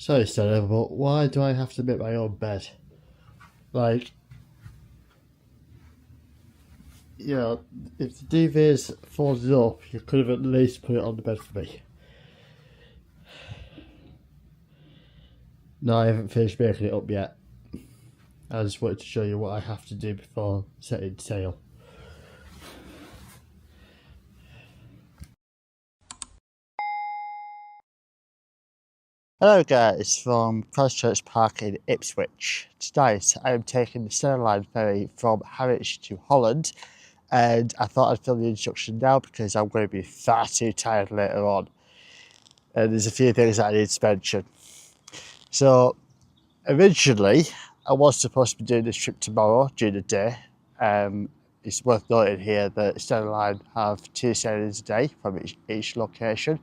Sorry, Stella, but why do I have to make my own bed? Like, you know, if the DV's folded up, you could have at least put it on the bed for me. No, I haven't finished making it up yet. I just wanted to show you what I have to do before setting sail. Hello guys, from Christchurch Park in Ipswich. Tonight I am taking the Stena ferry from Harwich to Holland, and I thought I'd film the introduction now because I'm going to be far too tired later on. And there's a few things that I need to mention. So, originally I was supposed to be doing this trip tomorrow during the day. It's worth noting here that Stena have 2 sailings a day from each location.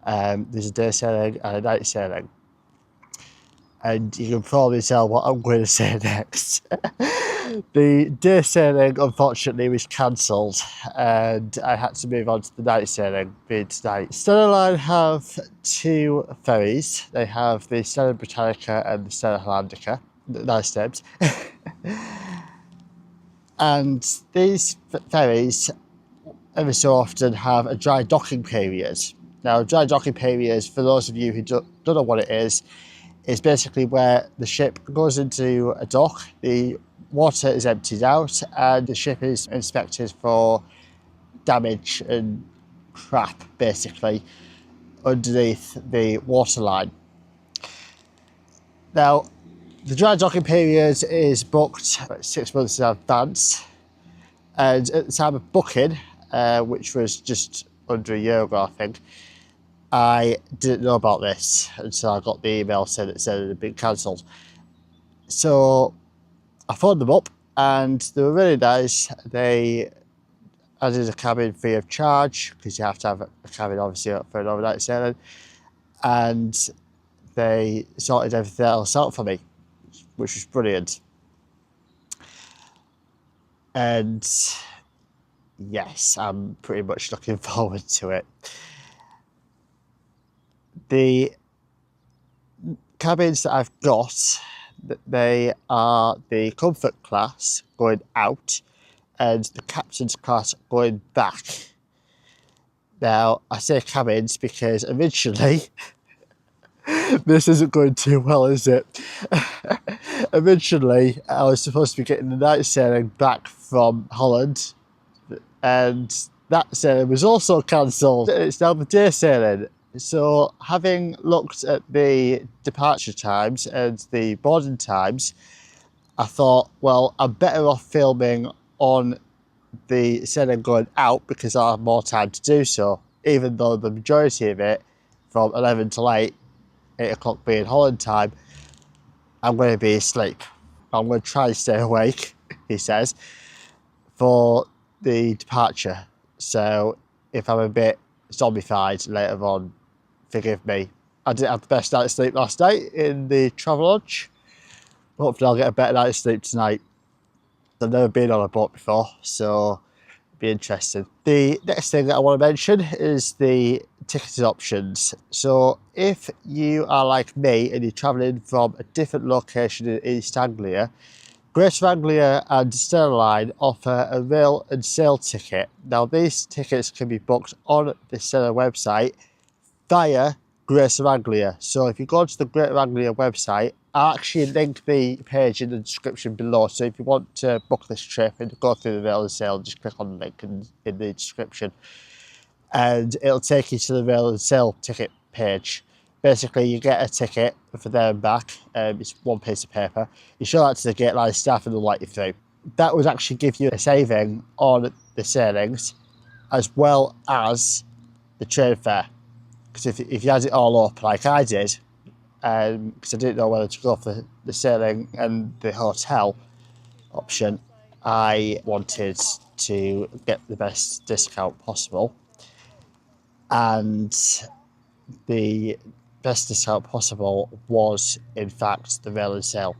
There's a day sailing and a night sailing. And you can probably tell what I'm going to say next. The day sailing, unfortunately, was cancelled, and I had to move on to the night sailing being tonight. Stena have 2 ferries. They have the Stena Britannica and the Stena Britannica. Nice names. And these ferries, every so often, have a dry docking period. Now, dry docking period, for those of you who don't know what it is basically where the ship goes into a dock, the water is emptied out, and the ship is inspected for damage and crap, basically, underneath the waterline. Now, the dry docking period is booked 6 months in advance, and at the time of booking, which was just under a year ago, I think, I didn't know about this until I got the email saying it had been cancelled. So I phoned them up and they were really nice. They added a cabin free of charge because you have to have a cabin obviously for an overnight sailing, and they sorted everything else out for me, which was brilliant. And yes, I'm pretty much looking forward to it. The cabins that I've got, they are the comfort class going out and the captain's class going back. Now, I say cabins because originally, this isn't going too well, is it? Originally, I was supposed to be getting the night sailing back from Holland, and that sailing was also cancelled. It's now the day sailing. So, having looked at the departure times and the boarding times, I thought, well, I'm better off filming on the sailing going out because I'll have more time to do so, even though the majority of it, from 11 till 8 o'clock being Holland time, I'm going to be asleep. I'm going to try to stay awake, he says, for the departure. So, if I'm a bit zombified later on, forgive me. I didn't have the best night's sleep last night in the Travelodge. Hopefully I'll get a better night's sleep tonight. I've never been on a boat before, so it'll be interesting. The next thing that I want to mention is the ticketing options. So if you are like me and you're travelling from a different location in East Anglia, Greater Anglia and Stena offer a rail and sail ticket. Now these tickets can be booked on the Stena website via Greater Anglia. So if you go to the Greater Anglia website, I'll actually link the page in the description below. So if you want to book this trip and go through the rail and sail, just click on the link in the description. And it'll take you to the rail and sail ticket page. Basically, you get a ticket for there and back. It's one piece of paper. You show that to the gate line staff and they'll let you through. That would actually give you a saving on the sailings as well as the train fare. Because if you add it all up like I did, because I didn't know whether to go for the sailing and the hotel option, I wanted to get the best discount possible. And the best discount possible was, in fact, the rail and sail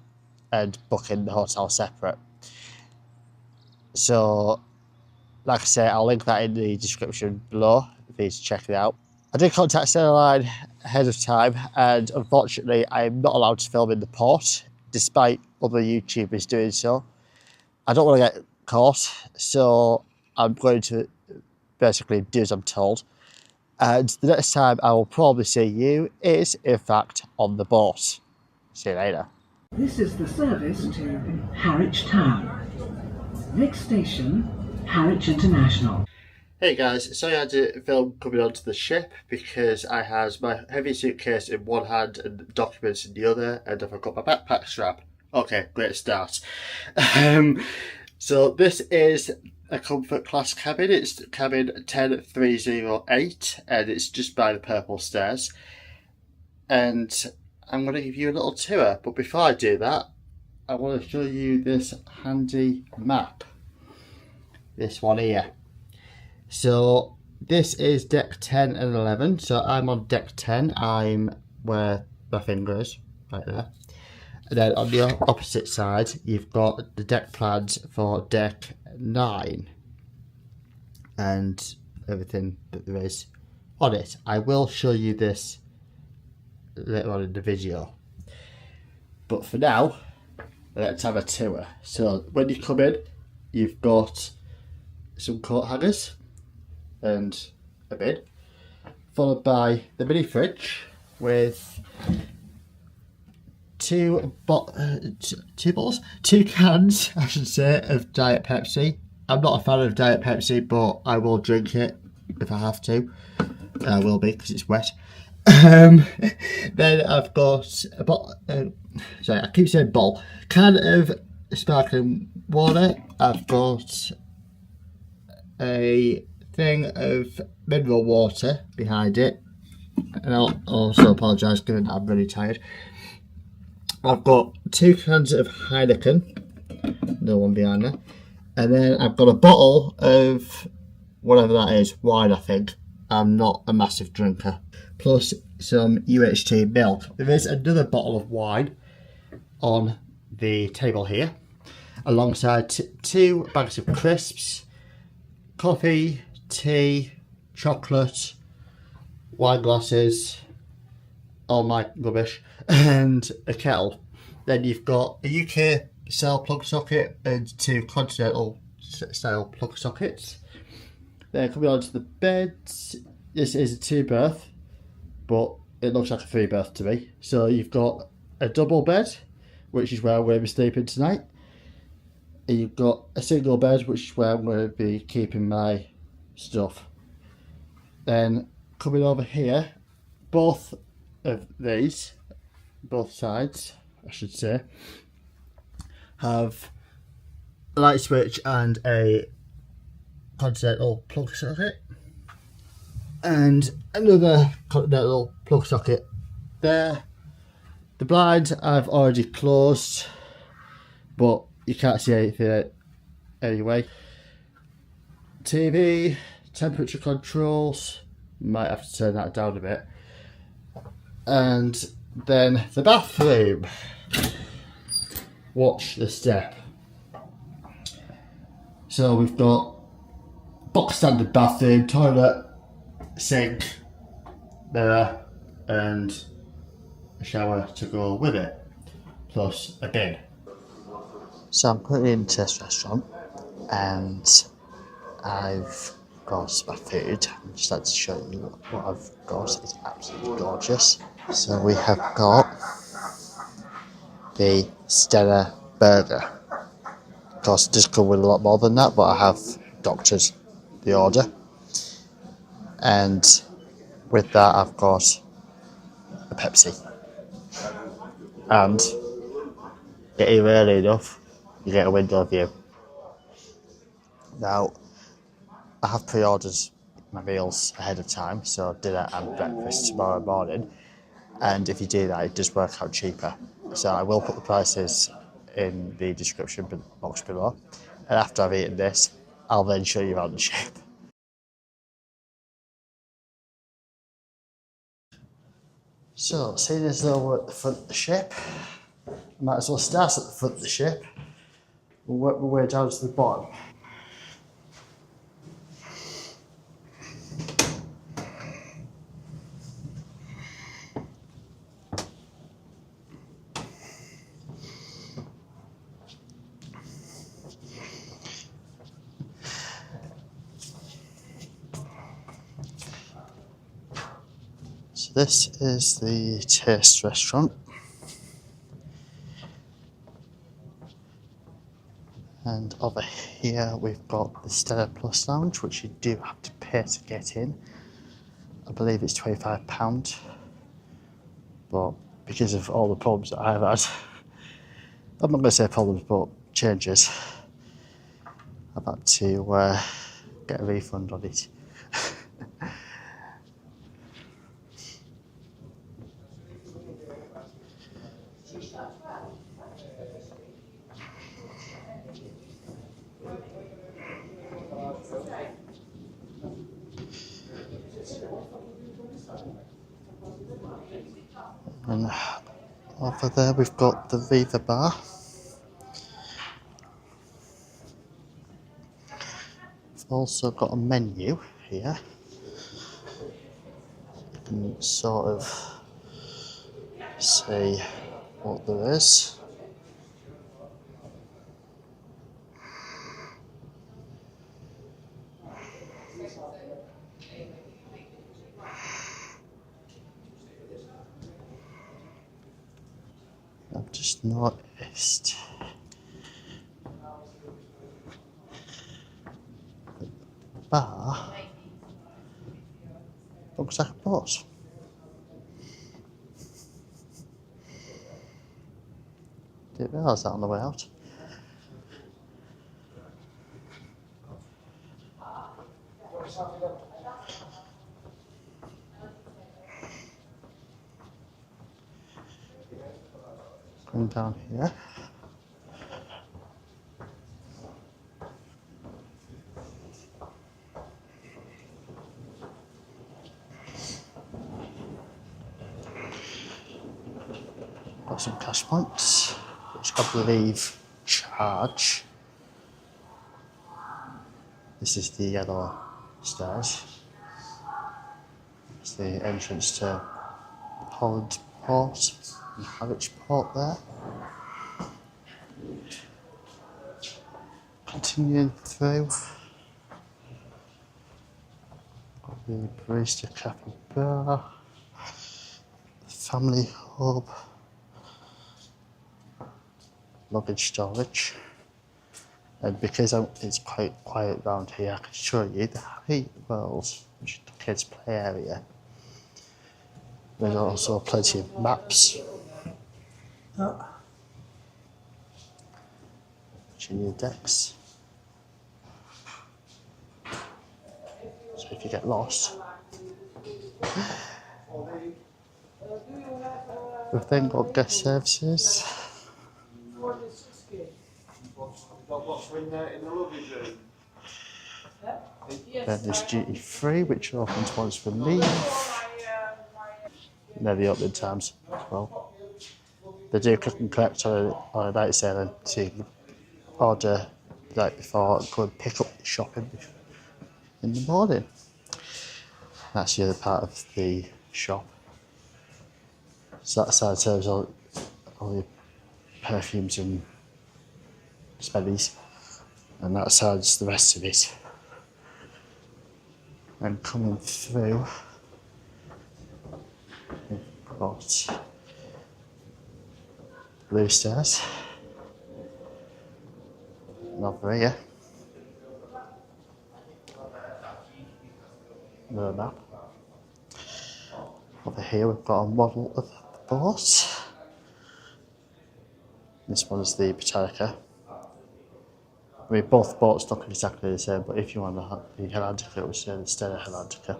and booking the hotel separate. So, like I say, I'll link that in the description below if you need to check it out. I did contact Stena Line ahead of time, and unfortunately I am not allowed to film in the port, despite other YouTubers doing so. I don't want to get caught, so I'm going to basically do as I'm told. And the next time I will probably see you is, in fact, on the boat. See you later. This is the service to Harwich Town. Next station, Harwich International. Hey guys, so I had to film coming onto the ship because I had my heavy suitcase in one hand and documents in the other, and I've got my backpack strap. Okay, great start. So this is a comfort class cabin. It's cabin 10308 and it's just by the purple stairs. And I'm going to give you a little tour, but before I do that, I want to show you this handy map. This one here. So this is deck 10 and 11. So I'm on deck 10. I'm where my finger is, right there. And then on the opposite side, you've got the deck plans for deck 9 and everything that there is on it. I will show you this later on in the video. But for now, let's have a tour. So when you come in, you've got some coat hangers and a bin, followed by the mini fridge with two cans, I should say, of Diet Pepsi. I'm not a fan of Diet Pepsi, but I will drink it if I have to. I will be, because it's wet. Then I've got a bottle, sorry, I keep saying bottle, can of sparkling water. I've got a thing of mineral water behind it, and I'll also apologise given I'm really tired. I've got 2 cans of Heineken, no one behind there, and then I've got a bottle of whatever that is, wine I think. I'm not a massive drinker. Plus some UHT milk. There is another bottle of wine on the table here, alongside 2 bags of crisps, coffee, tea, chocolate, wine glasses, all my rubbish, and a kettle. Then you've got a UK style plug socket and 2 continental style plug sockets. Then coming on to the beds, this is a 2-berth, but it looks like a 3-berth to me. So you've got a double bed, which is where I'm going to be sleeping tonight. And you've got a single bed, which is where I'm going to be keeping my stuff. Then coming over here, both of these, both sides, I should say, have a light switch and a continental plug socket. And another continental plug socket there. The blinds I've already closed, but you can't see anything anyway. TV, temperature controls, might have to turn that down a bit. And then the bathroom. Watch the step. So we've got box standard bathroom, toilet, sink, mirror, and a shower to go with it, plus a bin. So I'm currently in this restaurant and I've got my food. I'd just like to show you what I've got. It's absolutely gorgeous. So we have got the Stena burger. Of course it does come with a lot more than that, but I have doctored the order. And with that I've got a Pepsi. And getting early enough, you get a window view. Now, I have pre-ordered my meals ahead of time, so dinner and breakfast tomorrow morning. And if you do that, it does work out cheaper. So I will put the prices in the description box below. And after I've eaten this, I'll then show you around the ship. So, seeing as though we're at the front of the ship, I might as well start at the front of the ship. We'll work my way down to the bottom. So this is the Taste restaurant. And over here we've got the Stella Plus Lounge, which you do have to pay to get in. I believe it's £25. But because of all the problems that I've had, I'm not going to say problems, but changes, I've had to get a refund on it. And over there we've got the Viva Bar. We've also got a menu here. You can sort of see what there is. I've just noticed the bar looks like a boat. Didn't realise that on the way out. Going down here. Got some cash points, which I believe charge. This is the yellow stairs. It's the entrance to Holland Port and Harwich Port there. Continuing through, got the Barista Cafe Bar, the Family Hub, luggage storage, and because it's quite quiet around here, I can show you the Happy World, which is the kids' play area. There's also plenty of maps. Junior decks. So if you get lost. We've then got guest services. Then there's duty free, which opens once we leave. And they're the opening times as well. They do click and collect on a night sailing, so you can order the night before and go and pick up the shopping in the morning. That's the other part of the shop. So that side serves all your perfumes and smellies, and that side's the rest of it. And coming through, we've got blue stairs. And over here, another map. Over here we've got a model of the boat. This one is the Britannica. I mean, both boats look exactly the same, but if you want the Atlantica, it would say the Stena Atlantica.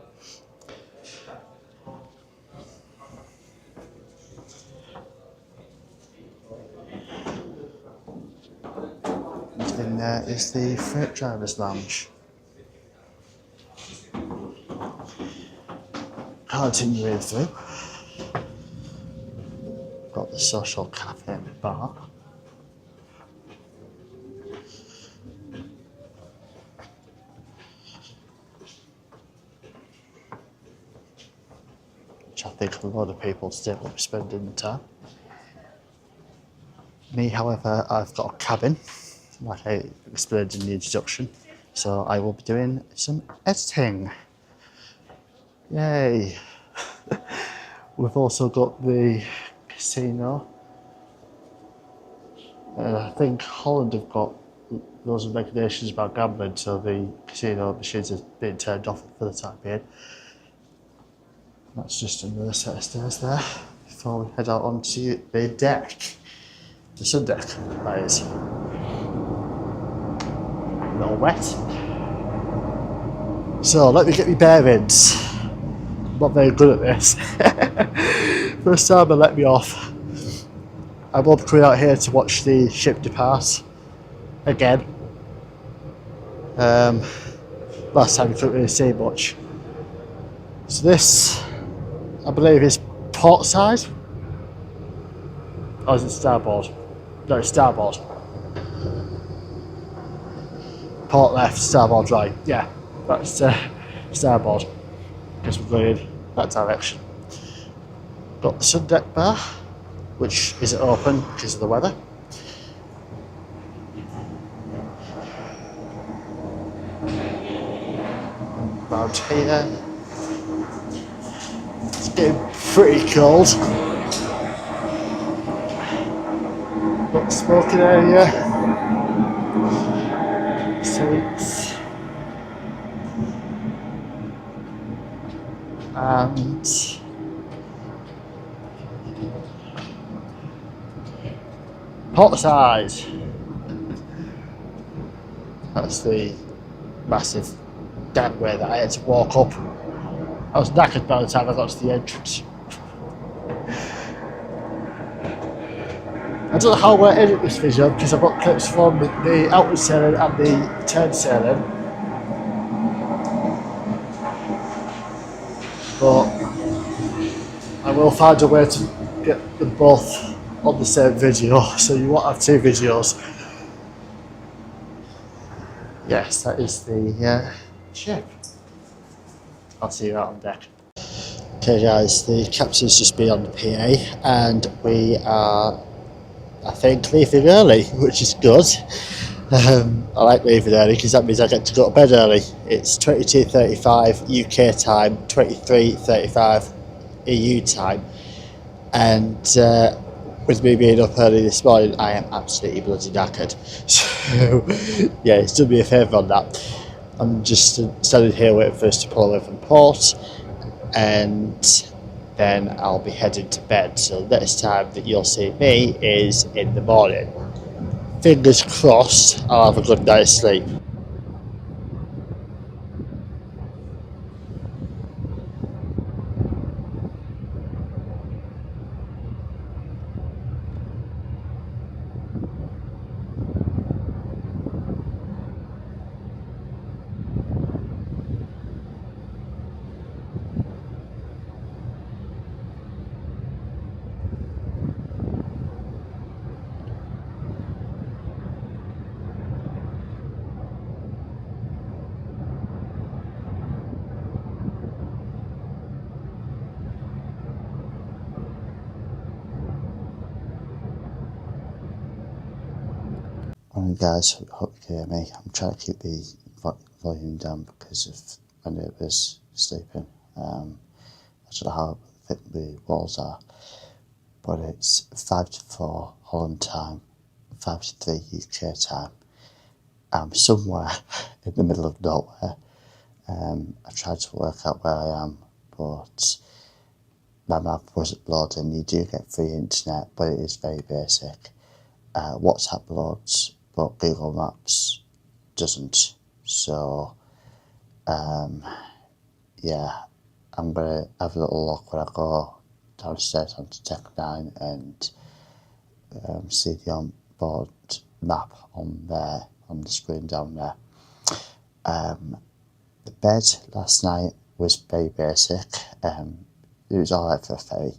And in there is the Freight Drivers Lounge. Continuing through, got the Social Cafe and Bar. Which I think a lot of people still will be spending the time. Me, however, I've got a cabin, like I explained in the introduction, so I will be doing some editing. Yay! We've also got the casino. And I think Holland have got loads of regulations about gambling, so the casino machines are being turned off for the time being. That's just another set of stairs there before we head out onto the deck. The sun deck, that is. A little wet. So let me get my bearings. I'm not very good at this. First time they let me off. I'm up coming out here to watch the ship depart again. Last time you couldn't really see much. So this, I believe, is port side. Or is it starboard? No, it's starboard. Port left, starboard right. Yeah, that's starboard. Guess we're going in that direction. Got the sun deck bar, which isn't open because of the weather. Around here, it's getting pretty cold. Got the smoking area, seats, and port side. That's the massive gangway that I had to walk up. I was knackered by the time I got to the entrance. I don't know how I edit this video because I've got clips from the outward sailing and the turn sailing. But I will find a way to get them both on the same video, so you won't have two videos. Yes, that is the ship. I'll see you out on deck. Okay guys, the captain's just been on the PA and we are, I think, leaving early, which is good. I like leaving early because that means I get to go to bed early. It's 22:35 UK time, 23:35 EU time, and with me being up early this morning, I am absolutely bloody knackered. So yeah, it's done me a favour on that. I'm just standing here waiting for us to pull away from port, and then I'll be heading to bed. So the next time that you'll see me is in the morning. Fingers crossed I'll have a good night's sleep. Morning guys, hope you can hear me. I'm trying to keep the volume down because of my neighbours sleeping. I don't know how thick the walls are, but it's 5 to 4 Holland time, 5 to 3 UK time. I'm somewhere in the middle of nowhere. I tried to work out where I am, but my map wasn't loading. You do get free internet, but it is very basic. WhatsApp loads, but Google Maps doesn't. So, yeah, I'm going to have a little look when I go downstairs onto Deck 9 and see the onboard map on there, on the screen down there. The bed last night was very basic. It was alright for a ferry.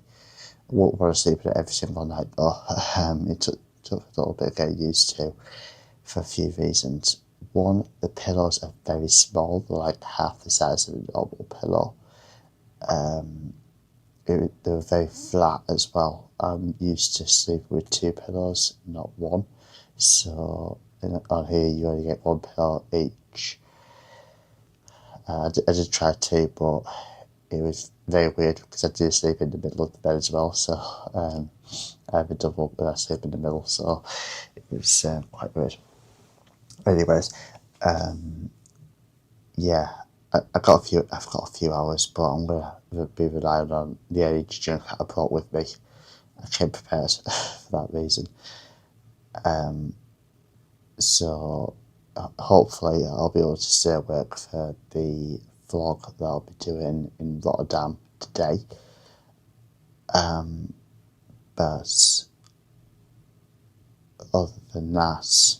I won't want to sleep in it every single night though. It took a little bit of getting used to for a few reasons. One, the pillows are very small, they're like half the size of a normal pillow. They were very flat as well. I'm used to sleeping with 2 pillows, not 1. So on here you only get 1 pillow each. I did try 2, but it was very weird because I do sleep in the middle of the bed as well. So I have a double, but I sleep in the middle. So it was quite weird. Anyways, yeah, I've got a few hours, but I'm gonna be relying on the energy drink I brought with me. I came prepared for that reason. So hopefully I'll be able to stay awake for the vlog that I'll be doing in Rotterdam today. But other than that,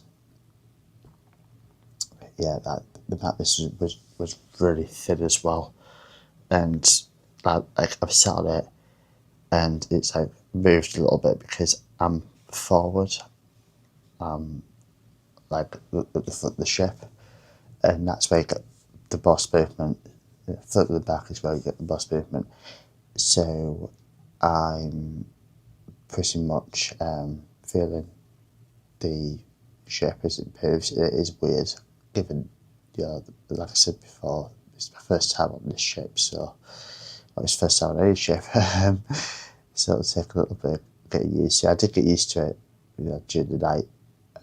yeah, that this was really thin as well, and I've sat on it, and it's like moved a little bit because I'm forward, like at the front of the ship, and that's where you get the boss movement. The front of the back is where you get the boss movement. So I'm pretty much feeling the ship as it moves. It is weird, given, like I said before, it's my first time on this ship, so it's first time on any ship. So it'll take a little bit getting used to. I did get used to it, during the night,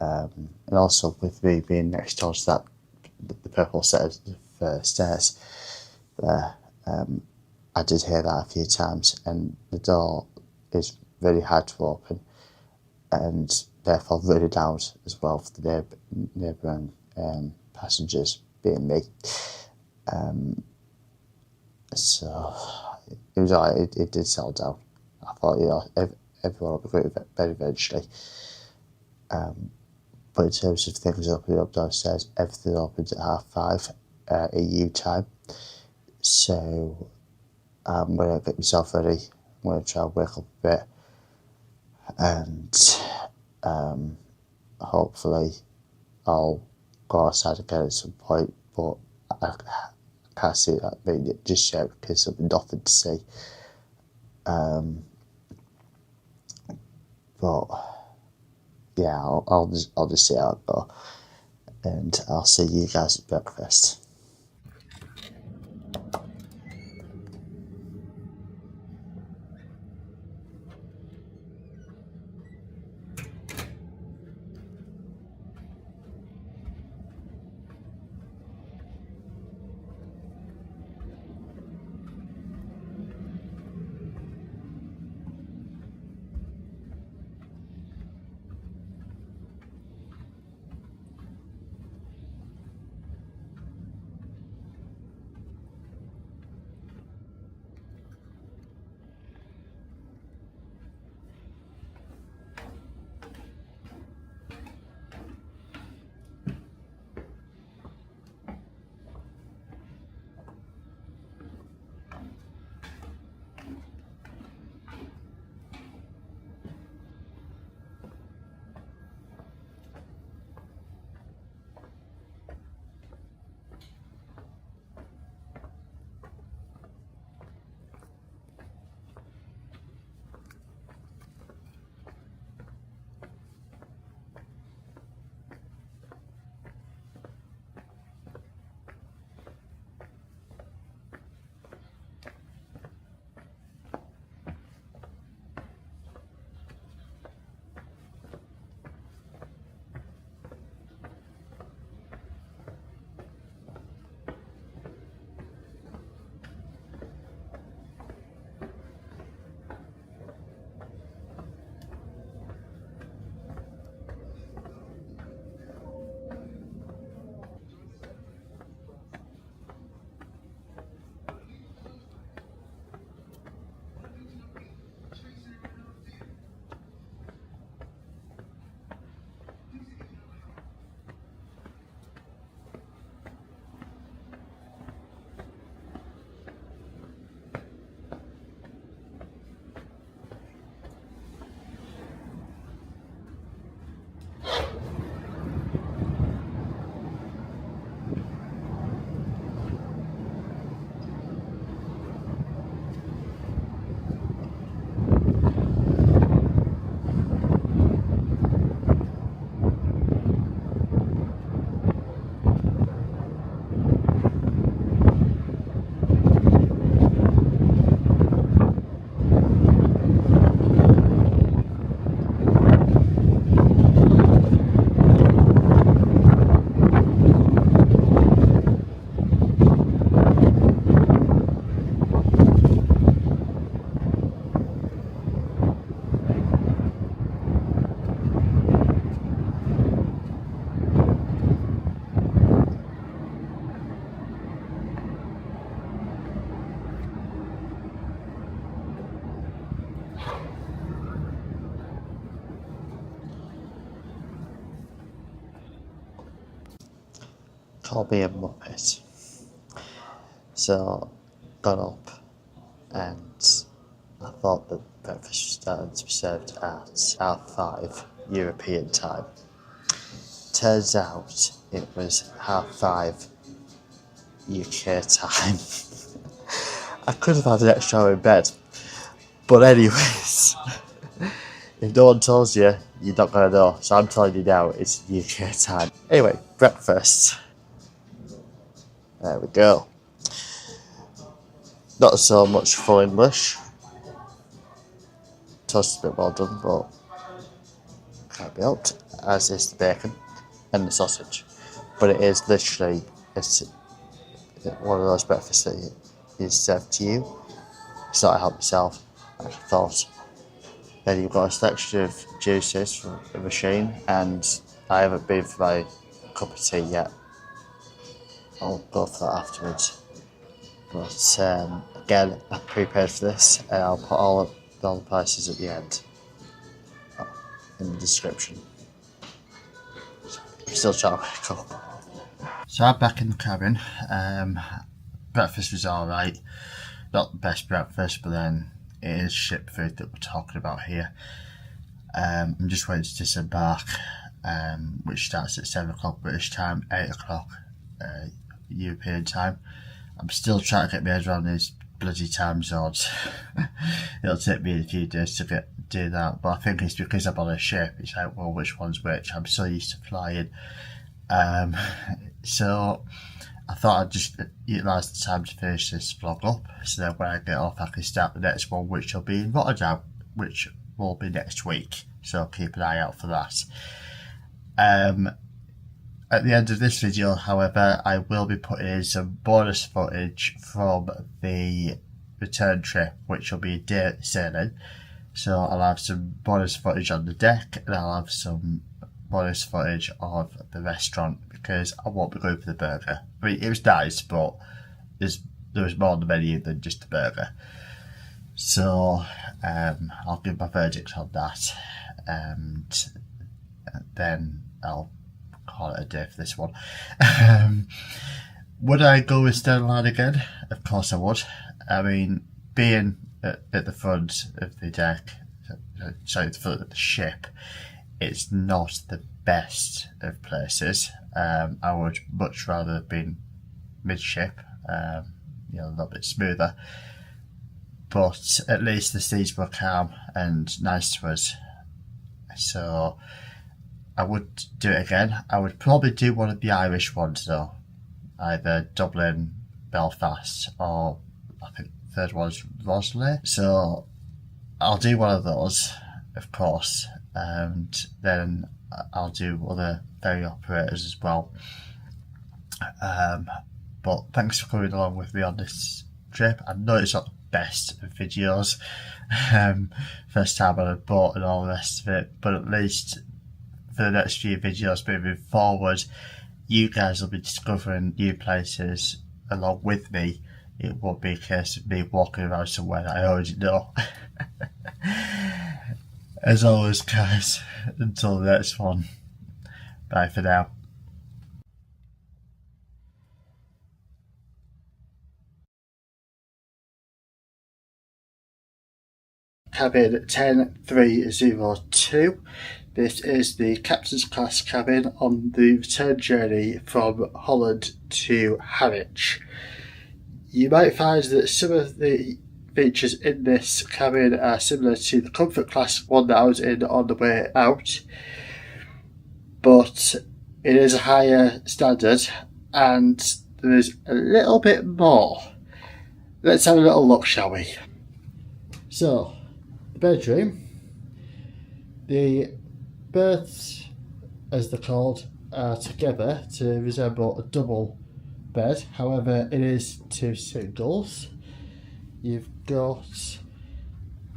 and also with me being next door to that, the purple set of stairs there. I did hear that a few times, and the door is really hard to open, and therefore really loud as well for the neighbouring passengers, being me. So it was alright. It did settle down. I thought, everyone will be going to bed eventually. But in terms of things opening up downstairs, everything opens at 5:30 EU time. So I'm going to get myself ready. I'm going to try and wake up a bit, and hopefully I'll go outside again at some point, but I can't see that being it just yet because there's nothing to see. But yeah, I'll just see how it goes, and I'll see you guys at breakfast. call me a muppet. So, got up and I thought that breakfast was starting to be served at 5:30 European time. Turns out it was 5:30 UK time. I could have had an extra hour in bed. But anyways, if no one tells you, you're not going to know. So I'm telling you now, it's UK time. Anyway, breakfast. There we go. Not so much full English. Toast is a bit well done, but can't be helped. As is the bacon and the sausage. But it is literally one of those breakfasts that is served to you. It's not to help yourself, like I thought. Then you've got a selection of juices from the machine, and I haven't been for my cup of tea yet. I'll go for that afterwards. But again, I'm prepared for this, and I'll put all the prices at the end in the description. I'm still trying to wake up. So I'm back in the cabin. Breakfast was alright. Not the best breakfast, but then it is ship food that we're talking about here. I'm just waiting to disembark, which starts at 7 o'clock British time, 8 o'clock European time. I'm still trying to get my head around these bloody time zones. It'll take me a few days to do that, but I think it's because I'm on a ship. It's like, well, which one's which? I'm so used to flying. So I thought I'd just utilise the time to finish this vlog up, so then when I get off I can start the next one, which will be in Rotterdam, which will be next week, so keep an eye out for that. At the end of this video, however, I will be putting in some bonus footage from the return trip, which will be a day sailing. So I'll have some bonus footage on the deck, and I'll have some bonus footage of the restaurant, because I won't be going for the burger. I mean, it was nice, but there was more on the menu than just the burger. So I'll give my verdict on that, and then I'll call it a day for this one. Would I go with Stena Line again? Of course I would. I mean, being at the front of the deck, sorry, the front of the ship, it's not the best of places. I would much rather have been midship, a little bit smoother. But at least the seas were calm and nice to us. So I would do it again. I would probably do one of the Irish ones though. Either Dublin, Belfast, or I think the third one's Rosalie. So I'll do one of those, of course, and then I'll do other ferry operators as well. But thanks for coming along with me on this trip. I know it's not the best of videos, first time on a boat and all the rest of it, but at least for the next few videos moving forward, you guys will be discovering new places along with me. It won't be a case of me walking around somewhere that I already know. As always, guys, until the next one, bye for now. Cabin 10302. This is the captain's class cabin on the return journey from Holland to Harwich. You might find that some of the features in this cabin are similar to the comfort class one that I was in on the way out, but it is a higher standard and there is a little bit more. Let's have a little look, shall we? So, the bedroom. The berths, as they're called, are together to resemble a double bed. However, it is two singles. You've got a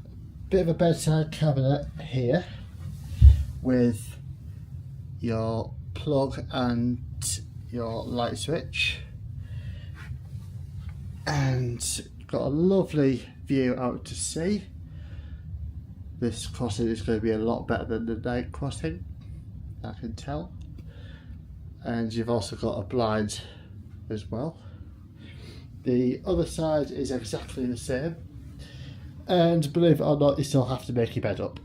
bit of a bedside cabinet here with your plug and your light switch, and got a lovely view out to sea. This crossing is going to be a lot better than the night crossing, I can tell. and you've also got a blind as well. The other side is exactly the same, and believe it or not, you still have to make your bed up.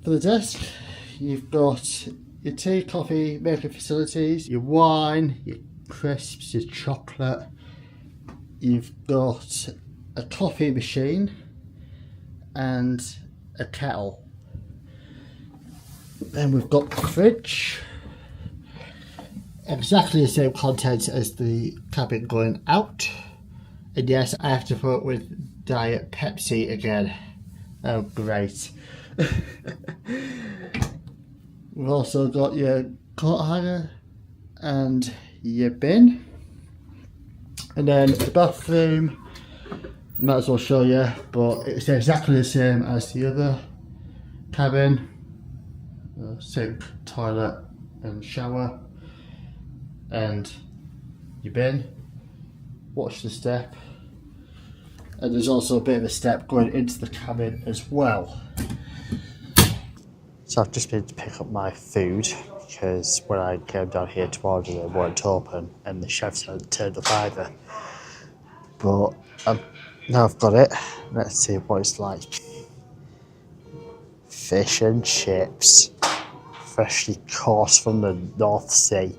For the desk, you've got your tea, coffee making facilities, your wine, your crisps, your chocolate. You've got a coffee machine and a kettle. Then we've got the fridge. Exactly the same content as the cabin going out. And yes, I have to put with Diet Pepsi again. Oh, great. We've also got your coat hanger and your bin. And then the bathroom, I might as well show you, but it's exactly the same as the other cabin. Sink, toilet and shower. And your bin. Watch the step. And there's also a bit of a step going into the cabin as well. So I've just been to pick up my food because when I came down here to order, they weren't open and the chefs hadn't turned up either. But now I've got it. Let's see what it's like. Fish and chips, freshly caught from the North Sea.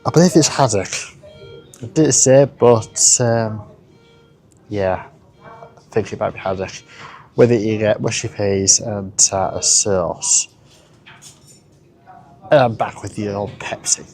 I believe it's haddock. I didn't say, but yeah, I think it might be haddock. With it you get mushy peas and tartar sauce. And I'm back with the old Pepsi.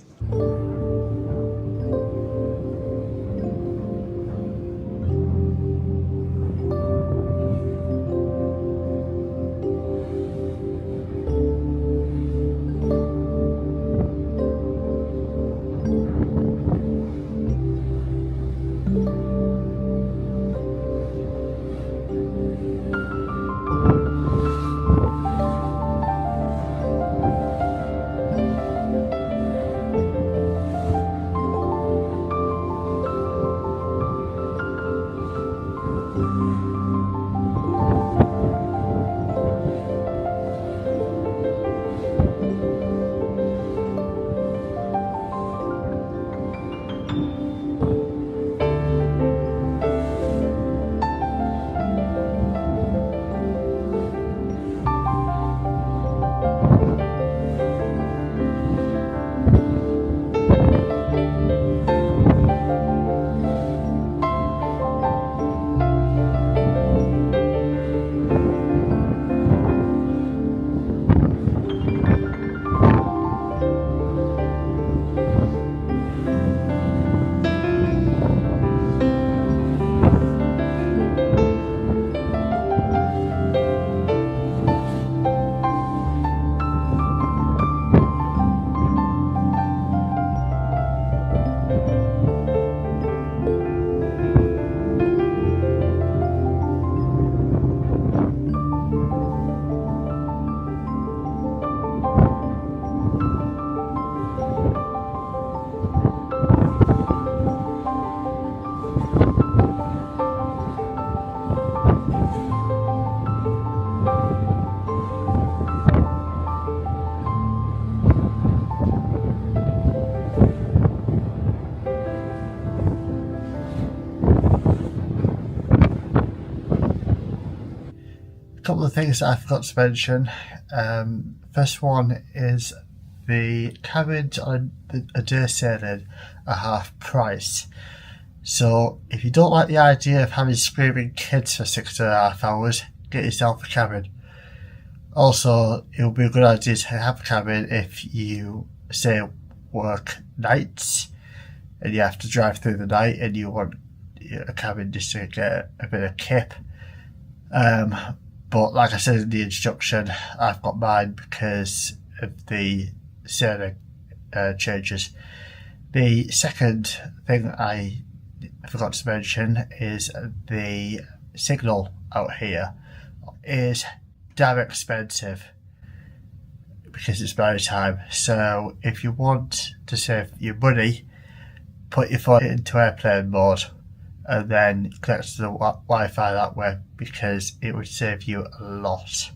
Couple of things that I forgot to mention. First one is the cabins on a day sailing are half price. So if you don't like the idea of having screaming kids for 6.5 hours, get yourself a cabin. Also, it would be a good idea to have a cabin if you say work nights and you have to drive through the night and you want a cabin just to get a bit of kip. But like I said in the introduction, I've got mine because of the sailing changes. The second thing I forgot to mention is the signal out here is damn expensive because it's maritime. So if you want to save your money, put your phone into airplane mode and then connect to the Wi-Fi that way, because it would save you a lot.